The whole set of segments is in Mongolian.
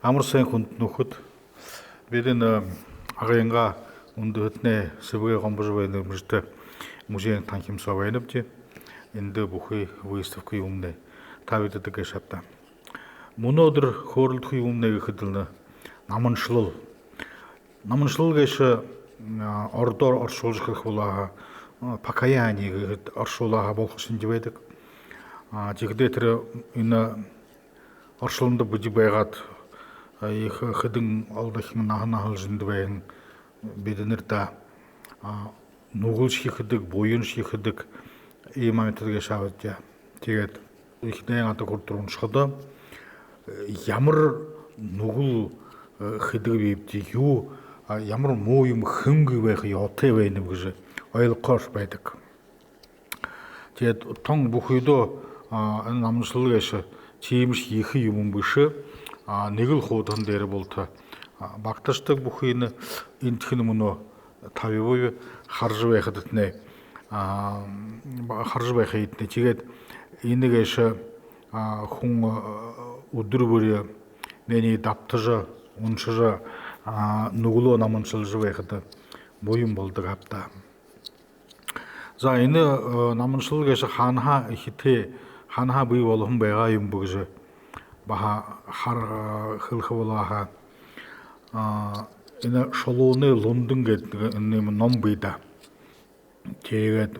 Амарсан хүнд нөхөд бидний агенга өндөтнэ сэвгээ гомбож байна мөртөө мужийн танхимсаа байна бчи энд бүхий выставка юмнэ тавиддаг шатта мөнөдөр хөөрөлдөх юмнэ гэхэд л наманшалал гэж ордоор оршуулах болоо покаяние гэхэд оршуулаа болох шинж байдаг. Жигдээ тэр энэ оршууланд биж байгаад их хэдэн олдох нахнахал шинж байна. Бид нэрдэ нүгэл шихэдэг, буян шихэдэг ийм амтдаг шавдя. Тэгээд ихнээ адаг хүрдүр уншихад ямар нүгэл хэдэг бивд юу ямар муу юм хөнгө байх ёотой байна гэж ойлгохоор байдаг. Тэгээд тон бүхийдөө энэ намшил гэж чимш их юм биш нэг л хуудан дээр бол та багташдаг бүхий энэ тхэн мөнө тавь харж байхад нэ харж байхад нэ тэгээд энэгэш хүн өдөр бүр нэний давтаж уншиж нүглөө наманшилж байхад буян болдог хавта. За энэ наманшил гэж хаанаа ихтэй хаанаа бий болгон байгаа юм бүгж баха хар хөлхвлаха энэ шолооны лондон гэдэг нэм ном бийда. Тэгээд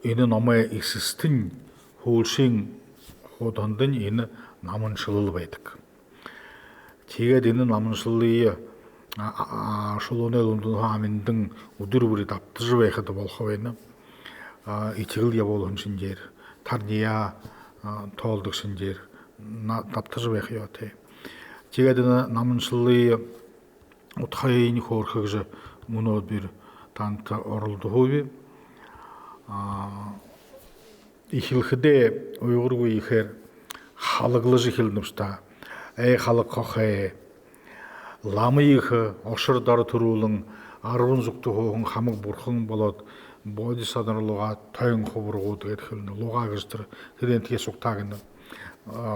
энэ номын эсэстэн хуулшийн хууданд энэ наманшил байдаг. Тэгээд энэ наманшилыг шолооны лондон хааминдан өдөр бүр давтаж байхад болох байна. Ичгэл явуулсан шинжээр тарния тоолдог шинжээр давтаж байх ёотой. Тэгээд энэ наманшилыг утхайн хөөрхөж мөнөд бир тант оролдохоо ихлэхдээ уйгургүй ихээр халаглаж эхэлнэвста халаххэ ламыг ошор дор төрүүлэн 10 зүгтө хөөн хамаг бурхан болоод бодисанарлуга тойн хувргууд гэдэг хэлнэ луга гэж тэр энтгээ сугтаа гэнэ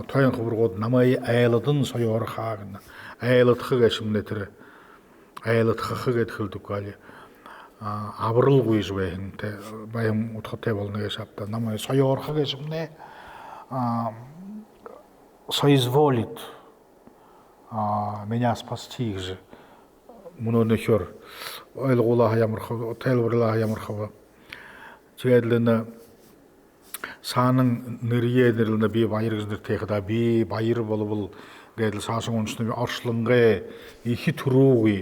тойн хувргууд намайг айлдан соёорхаа гэнэ айлдах гэшмнэ тэр айлдах гэдэг хэлдэг гали авралгүй жвэн тэ баян утгатай болно гэж авта намайг соёорхаа гэшмнэ соизволит меня спасти гэж мөнөнөхөр ойлгуулаа ямархав тайлбарлаа ямархав тэгээд л саанан нэрьедэрл би баяр гэж нэртэйхда би баяр болвол гэдэл саасан уншны оршлонгээ их төрөөгүй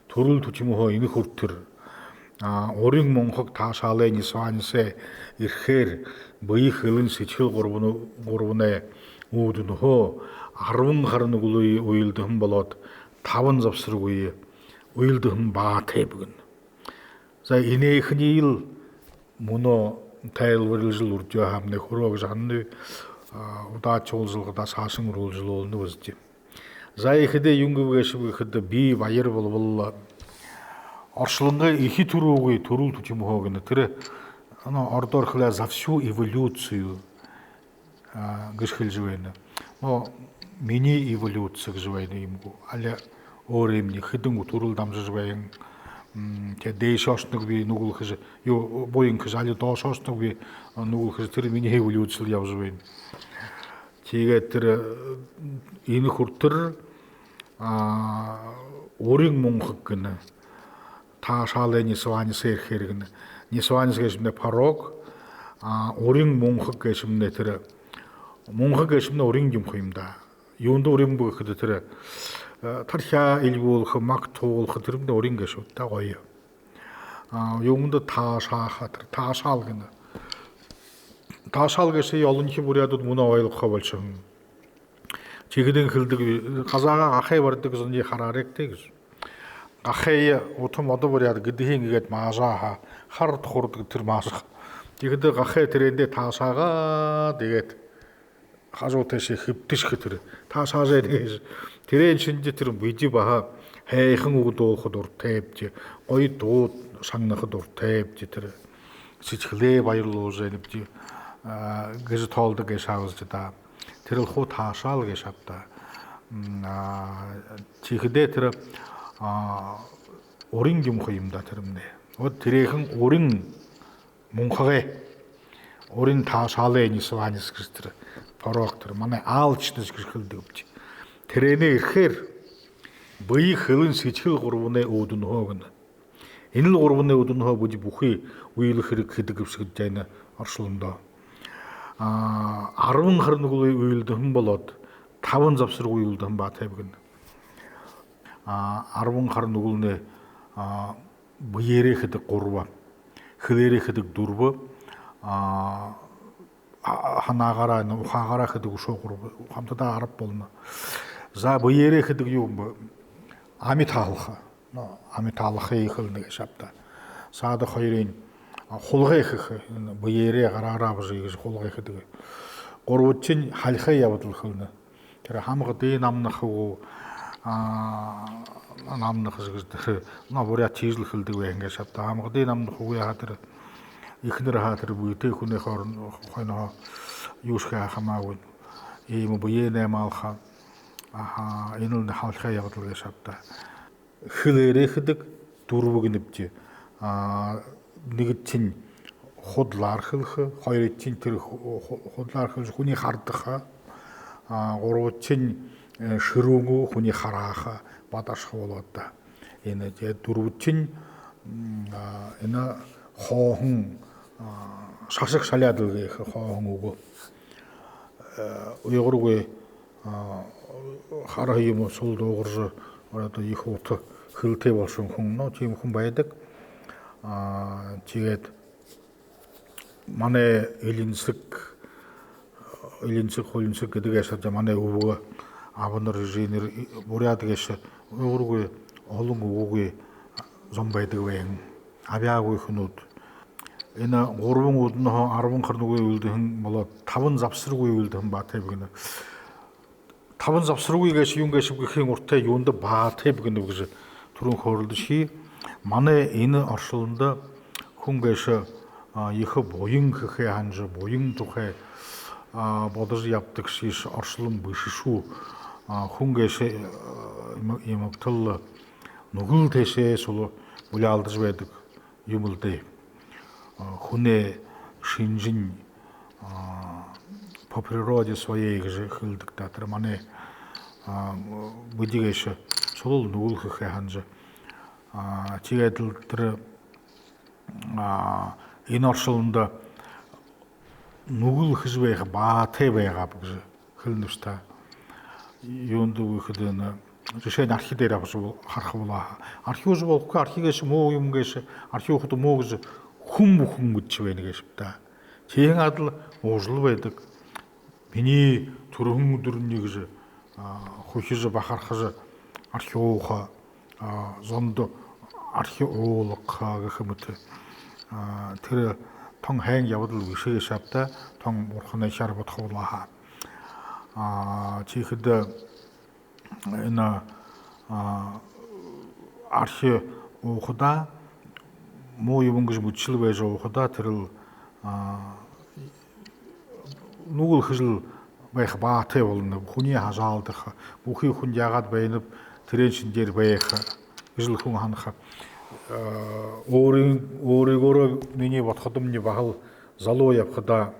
төрөл түчмөхөө энэ хүртэр орын монхог таашаалаа нисвансе ирэхээр бие хөлн сэчил гурвнэ үүд нөхөө 10 харн гүлүй уйлдхэн болоод 5 завсргүй уйлдхэн баатай бүгэн. За инээхний ил мөнө тайлбарлаж үржөө хамны хөрөөг жанны удаачуулзалгада саасан руулжлуулны үздэг. За ихэдэ юнгөвгэш ихэдэ би баяр болвол оршлонгаа их төрөөгүй төрүүл түчмөхөө гэнэ тэр ордоор хлаа за всю эволюцию гэж хэлж байна. Миний эволюцийг живэйна юмгүй аля өөр юм хэдэн төрөл дамжиж байна. Тэгээд дээш очног би нүгүүлэх юу буян гэж аля доош очног би нүгүүлэх тэр миний эволюцэл явж байна. Тэгээд тэр энэ хүртэр өөрийн мөнхөг гэнэ таашаалын нисванис ирэхээр гэнэ нисванис гэж нэ парог өөрийн мөнхөг гэж нэ тэр мөнхөг гэж нэ өөрийн юм хэмда юунд өрийн бүхэд тэр тархиа илгүүлэх магтуулах тэр нь өрийн гэж удаа гоё. Юунд таашаах тэр таашаал гэнэ. Таашаал гэж ялынхи бүрядууд мөнө ойлгохоо болчихсон. Чигдэн хэлдэг газаага гахай бардаг зуны хараарэгтэй гэж. Гахай утам одоо бүряд гэдгийн гээд маашаа хар тухурдаг тэр маашаа. Чигдэ гахай тэрэндээ таашаага тэгээд хажуутай хэвдэш хэтэр таашаажаа тэгэж тэрэн шинж тэр бижи баха хайхан өгдөөхөд уртайвч гоё дуу сангнахад уртайвч тэр сичглээ баярлуулж байвч гэж тоолдог гэж хаалж да тэр л хуу таашаал гэж хавта 지그대 들어 오링 김호입니다. 들음네. 드레흥 오링 몽카게 오린 다 살레니 스와니스 그스트르 바로악트르 만에 알치드스 그스클드 없지. 드레네 헤르 быйы хылын сычыл ғұрбыны оудын хоғыны. Еніл ғұрбыны оудын хоғы бұды бұхы уйлы хыры кыдығып сығыд жайны аршылында. Арвын қырны құлы уйлдығын болады, тавын запсыр уйлдығын баты әбігін. Арвын қырны құлыны бұйере қыдық ғұрба, хылере қыдық дұрбы, ханағара, ұқағара қыдық ұшо ғұрбы, ұқамтыда арып болына. За бұйере қыдық еуім 아미탈ха, 아미탈ха ихылны шапта. Сады хайрин холгай хы, бұйере қарарабызы егіз холгай хыдығы. Qorwutчин халхай ябытыл хылны. Тэр хамғы дей намнық хығы, намнық зігізді. Буря тезіл хылдығы вәйінге шапта. Хамғы дей намнық хығы яғатыр, ихнір ғатыр бұйты күні қойнаға юшқа ақамауын. Емі бұйене малха. Енілді халқа яғытылға шапта. Хылере хыдық дұрбығыніпте. Нігітчін ходлар хылқы, қойретчін тір ходлар хылқы хуни қардықы, ғорғытчын шыруңы хуни қарақы баташқы болады. Ені дұрбытчын қоғын шашық шалядылғы қоғын ұғы. Uyghurgu харайымы сол доғыржы орада екі оты хылте болсын құңна чейм құң байдық. Чегет мане илинсік холинсік кедік әшірді мане ұғы абыныр жейнер бұряды кеші Uyghurgu олың ұғы зомбайдық вәйін абияғы хүнуд. Ені ғорбың ұдын арбың қырны көй өлдіғін болады, табын запсыр көй өлдіғін баты әбігіні. Табын запсыр көй кәші юн кәші көйін ұрттай юнды баты әбігіні бұғызы тұрын қорылды ши. Маны ені аршылында күн кәші ехі бойың көй ханжы, бойың тұқай бодызы яптық шиш аршылын бұшышу. Күн кәші еміктілі нүгіл тәсе солы бұлі алдыз бәдік юмылды. Хуне шинжин по природе своей же хылдык татыр мане выдигеше солол нугул ханжа тигетилтер иноршылында нугул хызбех бате бегап же хылнышта юнду выходына решение архидера бул хархула архиуз болку архигеше моюмгеше архиухту могуз хум гүтчүвэни гэшипта. Чейн адыл ожул байдаг. Миний түрхэн өдрүний гэж хухиж бахархаж археолога зонд археолог гэхмэт тэр тон хайн явдал вишээ шапта тон бурхны шар бодхуулаа. Чихэд энэ археологда 뭐 이번 것이 묻힐 왜죠? 하다 들을 누굴 흐질 왜 바태 올는 훈이 하자알다 무히 훈야가 베는 드렌신들 왜 흐질 훈한하 오리고로 미니 받거든요 bahal залоя хада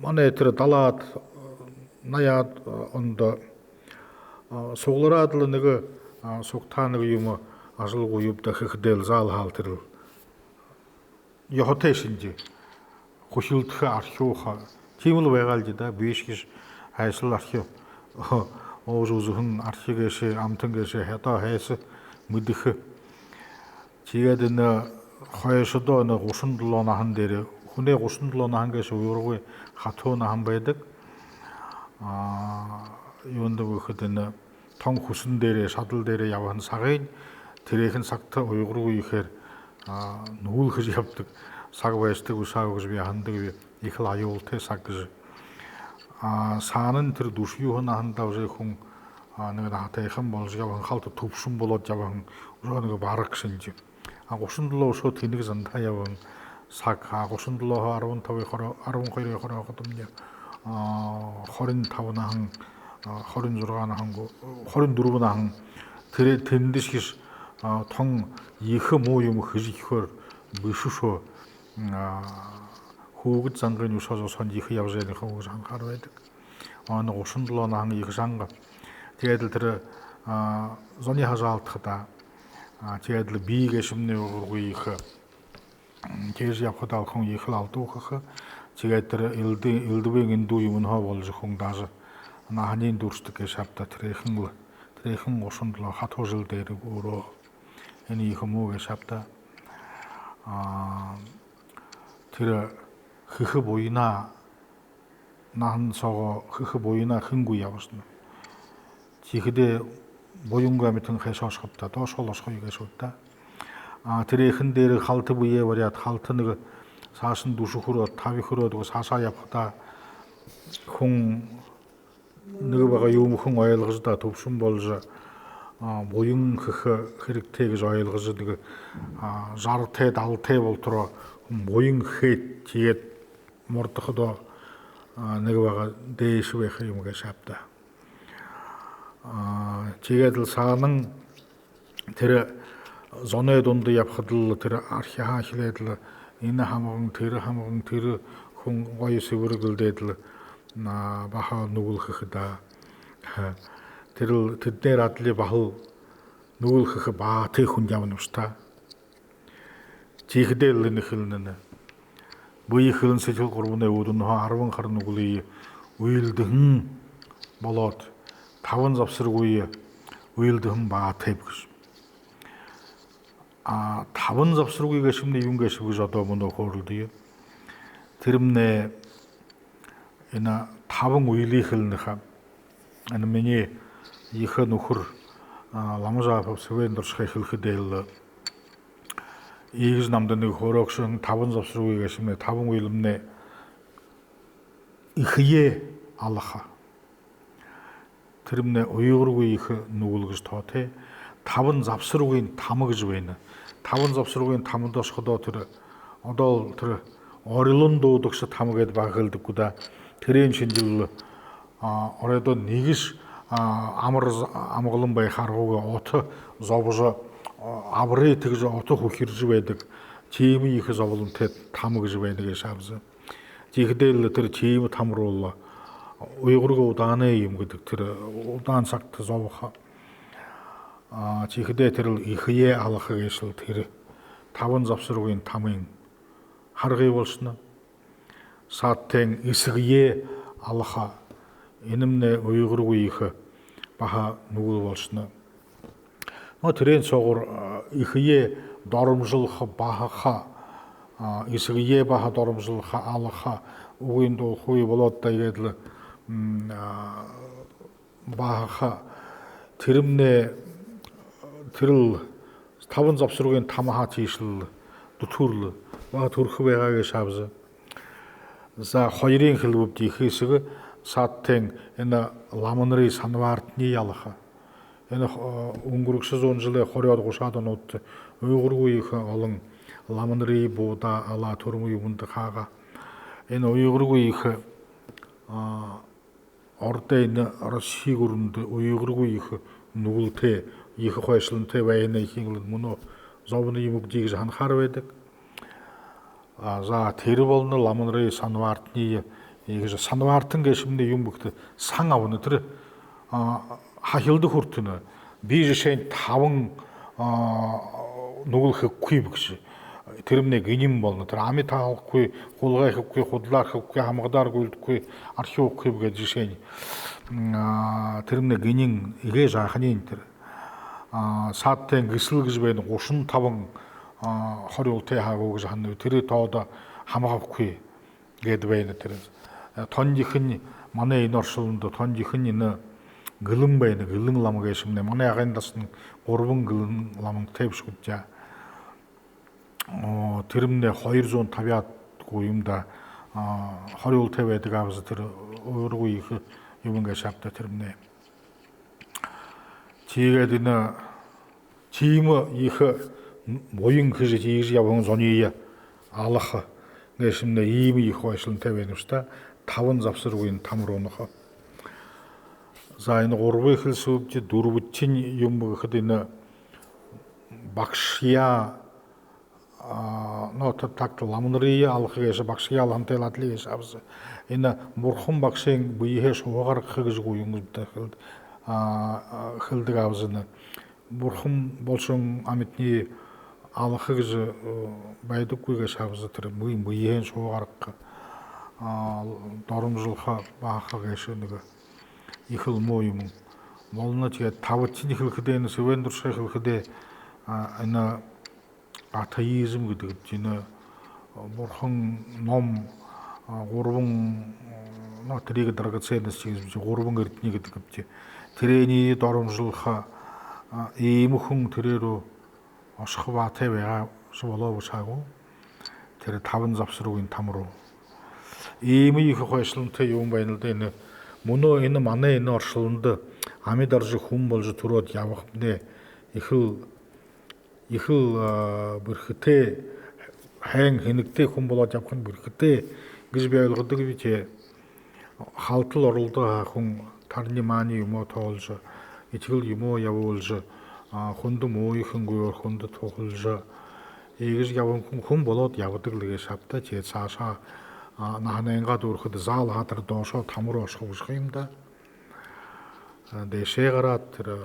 мане тэр далаад наяад онд суглараадлы нэг сугтаа нэг юм асылгу юбда хэхдэл зал халтэр яхотэшинжи хушилтхэ архиуха тимэл байгаалж да бишгиш хайсал архив оожузун архигэшэ амтангэшэ хата хайс мэдэх чигэд нэ хойшодо нэ 37 нахан дээр хүнээ 37 нахан гэш уургүй хатуу нахан байдаг юунд өгөхөд нэ том хүсэн дээрээ садал дээрээ явхан сагын тэрхэн сагта уйгургүй ихээр нүүлхэж явдаг саг байшдаг усааг гэж би хандаг их л аюултай саг гэж саанын тэр дүшгүйхэн хандаа хүн нэг наатайхан болж яван халт төвшин болоод яван нэг бараг шинж 37 өсөө тэнэг зандаа яван саг 37 15 12 хоромня 25 нахан 36 24 тэндиш тон их муу юм хижихөр бишүшөө хүүгд зангын усаас сон их явж байгаа хүмүүс анхаар байдаг. Оны 37 наан их санга. Тэгээд тэр зоны хажаалтахта тэгээд би гэшмний ургуй их тэгж явхад хүн их л алдуухах. Тэгээд тэр элдвэн инду юм хоо болж хүн дааж наханын дүрстэг шавта тэрхэн ушундлоо хат хужил дээр өөрөө энэ их мууг шавта тэр хэх буйна нахан сого хэх буйна хингу явсан. Чихдэ буюнга мэтэн хэшошхопта доошолошхой гэшүүтэ. тэрийнхэн дээр халт буе вариат халт нэг 사신 두수후로 타비후로도 사사yap다 хүн нэг байгаа юм хүн ойлгосдоо төвшин болж буян хэрэгтэй гэж ойлгосод нэг жартай далтай болтроо буян хэд тэгээд мордохдоо нэг байгаа дээш байх юм гэж шавда. Тэгээд л саанан тэр зоны дунд явхад л тэр архиа хэлээд л энэ хамган тэр хүн гоё сэвэргэлдээд л баха нүгэлхэх да тэр тэднэр адли бахал нүгэлхэх баа тэг хүн явна уста чихдэл нэхэлнэ буйхлэн сэжил гурвны үүдэн 10 хар нүглий уйлдэн болоод 5 завсаргүй уйлдэн баа тэг гэж 5 завсаргүйгээ шимний юм гэж одоо мөн хөөрөлдөө тэрмнэ энэ 5 уйлихэлнэха энэ миний их нөхөр ламжаав сэвэн дурших хэлхэдэл ийгс намд нэг хөөрөгшөн 5 завсаргүйгээ шимний 5 уйлмнэ ихе алха тэрмнэ уйгургүй их нүгэлгэж тоотэй 5 завсаргүйн там гэж байна. 5 завсаргүйн тамдоос ходоо тэр одоо тэр орилон дуудагш там гэд багэлдэггүй да. Тэрийн шинжил оройдоо нэгш амар амгалан бай харгууга от зовж авры тэгж от хөхирж байдаг. Чим их зовлонтой там гэж байна гэж шавсан. Жихдэл тэр чим там руу уйгургүй удааны юм гэдэг тэр удаан цагт зовх чихдэ тэр ихе алах гэшэл тэр 5 завсаргүйн тамын харгый болсноо саатэн исгие алха энэмнэ уйгургүй их баха нүгэл болсноо тэрэн цогор ихе доромжлох баха исгие баха доромжлох алха угын дохуй болоод тэгээд л баха тэрмнэ тэрл 5 завсаргүйн тамаа тийшл дүтүрл ба төрх байгаагээ шавз. За хоёрын хэлбэвд их хэсэг сааттэн энэ ламнрын санваартны ялха. Энэ өнгөрөх 100 жилийн 20-од гушаад онууд уйгургүй их олон ламнрын бууда ала төрмөй юмд хаага. Энэ уйгургүй их ордын Россиг өрөнд уйгургүй их нүгэлтэй их хойшлонтой байна ихэнх мөн зовны юм гэж анхаар байдаг. За тэр болно ламнрын санваартны их санваартан гэшмний юм бүгд сан авна тэр хахилд хүртэнэ би жишээ 5 нүгэлхэхгүй гэж тэрмнэ гиним болно тэр ами таахгүй хулгайхгүй худлаархгүй хамгадааргүй архиухгүй гэж жишээ тэрмнэ гинин игэ жахны тэр сааттэн гисэл гэж байна 35 20 ултай хаагуу гэж хань тэр тоод хамгаахгүй гэд байна тэр тондихын манай энэ оршилонд тондихын энэ гэлэн байна гэлэн лам гэшмнэ манай агын дасны 3 гэлэн лам тавьшгудя тэрмнэ 250-гүй юмда 20 ултай байдаг авс тэр өөргүй их юм ингээ шавта тэрмнэ тэгээд энэ чим их буян гэж хийж явсан зоны алах гэшмнэ ийм их байшлантай байна шүү дээ 5 завсаргүйн там руу нөх За энэ гурван хэл сүвж дөрвөчийн юм гэхэд энэ багшия так ламнрия алхагээс багшия ламтэладлигээс авс энэ бурхан багшийн биеэ шуугаргах гэж юм дэхэл хэлдэг авсна бурхан болсон амьтны алхах гэж байдаггүйгээс авс тэр биеэ шуугаргах доромжлоха баахагээс нэг их л муу юм молно тэгээд тавчны хэлэхдээ энэ свендуршаа хэлэхдээ энэ атеизм гэдэг чинь бурхан ном гурван трийг дарагцэнэс чинь гурван эрдний гэдэг чинь тэрний доромжлох ийм хүн тэрээрөө осох баатай байгаа болоо бусаагүй тэр таван завсруугийн там руу ийм их хойшлонтой юм байна л да энэ мөнөө энэ манай энэ оршлонд амьд орж хүн болж төрөөд явах нэ их л бэрхтээ хайн хэнэгтэй хүн болоод явах нь бэрхтээ гэж би ойлгодог би чи халтал оролдоо хүн тарны мааны юм уу тоолж итгэл юм уу явуулж хүнд мууийнхэнгүй хүнд тухалж ийгэж явсан хүн болоод явдаг л гэж шавта чи цаашаа наанангаа дүүрэхэд заал хатар доошоо тамруу осох юм да дэшегарат тэр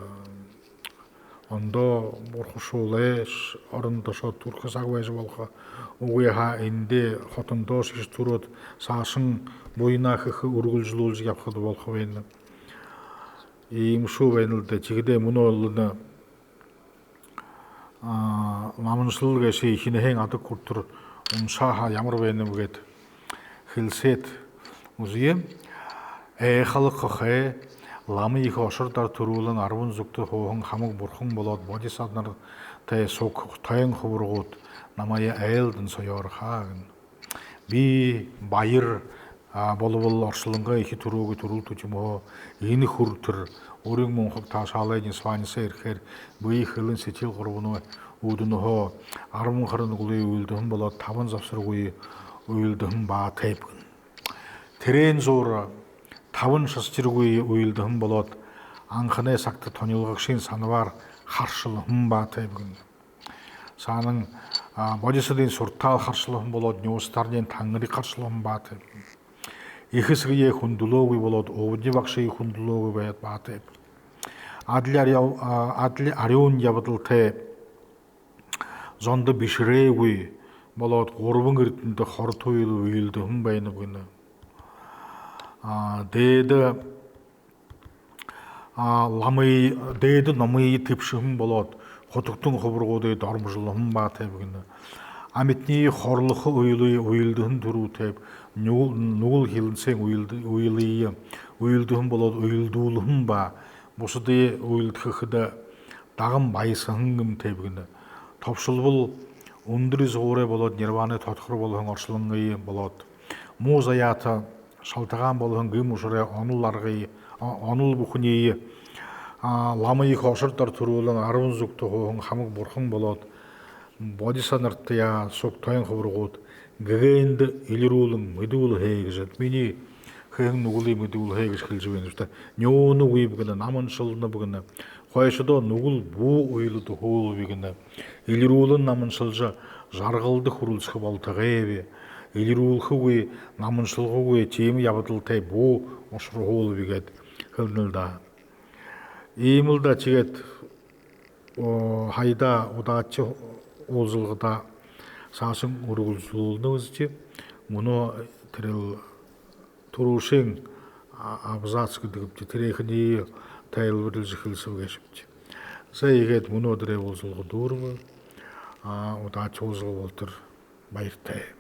ондоо бурхшуулеш орондошоо турхас агвэж болох угиха энде хотондоос гэж түрүүд саасан буйнаах өргөлжлүүлж явхад болох байна. Ийм шүү байна л да чигдээ мөн бол наманшалал гэши хинэхэн адаг хүртэр уншааха ямар байна вэ гэд хэлсэт үзье халаххэ ламыг ошордор төрүүлэн 10 зүгтээ хуухан хамаг бурхан болоод бодисаднартай суг тойн хувргууд намайа айлдан соёорхаа би баяр болвол оршлонгаа их төрөөг төрүүлдэг юм уу энэ хүртэр өөрийн монхог таашаалын названиасаа ирэхээр би хэлэн сэтгэл гурван үүднөхөө 10 харин гүлээ үйлдэн болоод 5 завсаргүй үйлдэн баа тайп тэрэн зур 5 шасчиргүй үйлдэн болоод анхны сагт тонилгогшийн санавар харшил баатай бүгэн. Саанан бодисодын суртаал харшил болоод нюустарны тангрыг харшил баатай. Ихэсгээ хүндлөөгүй болоод өвдний багшийн хүндлөөгүй байд баатай. Адли ариун явдалтай зонд бишрээгүй болоод 3 эрдэнд хор туйл үйлдэн байна бүгэн. Дээд намыг төвшин болоод хотогтон хувргуудыг дормжлон баатай бүгэн. Амьтны хорлох үйлдэн төрүүтэй нүгэл хилэнсэн үйлдэн болоод үйлдүүлэн ба бусдын үйлдэхэд даган баясан гэмтэй бүгэн. Товшилбол өндөр зуурэ болоод нирваны тодхор болгон оршлонгийн болоод муу заяата шалтгаан болгон гим ушраа онол бүхний ламыг ошордор төрүүлэн 10 зүгт хуухан хамаг бурхан болоод бодисанартя суг тойн хувргууд гэгэнд илрүүлэн мэдүүлхээ гэж миний хэн нүглийн мэдүүлхээ гэж хэлж байна шүү дээ. Нёонуг үйбгэн наманшалал бүгэн хойшдоо нүгэл бүү уйлд хөөл бигэн илрүүлэн наманшалж жаргалдах хүрэлцэх болтойгоо илрүүлэхгүй наманшалгүй тийм явдалтай бүү ушруу бигээд хэлнэл да. Ийм л да чигээд хайда удаач уулзалгада саасан өргөлжүүлнэ үзчих мөнөө тэрэл түрүүшин абзац гэдэг тэрийнхний тайлбарлаж эхэлсэн гэж бич. Сая игээд мөнөө дээрээ уулзалгад дүүрмэ удаач уулзал болтер баяртай.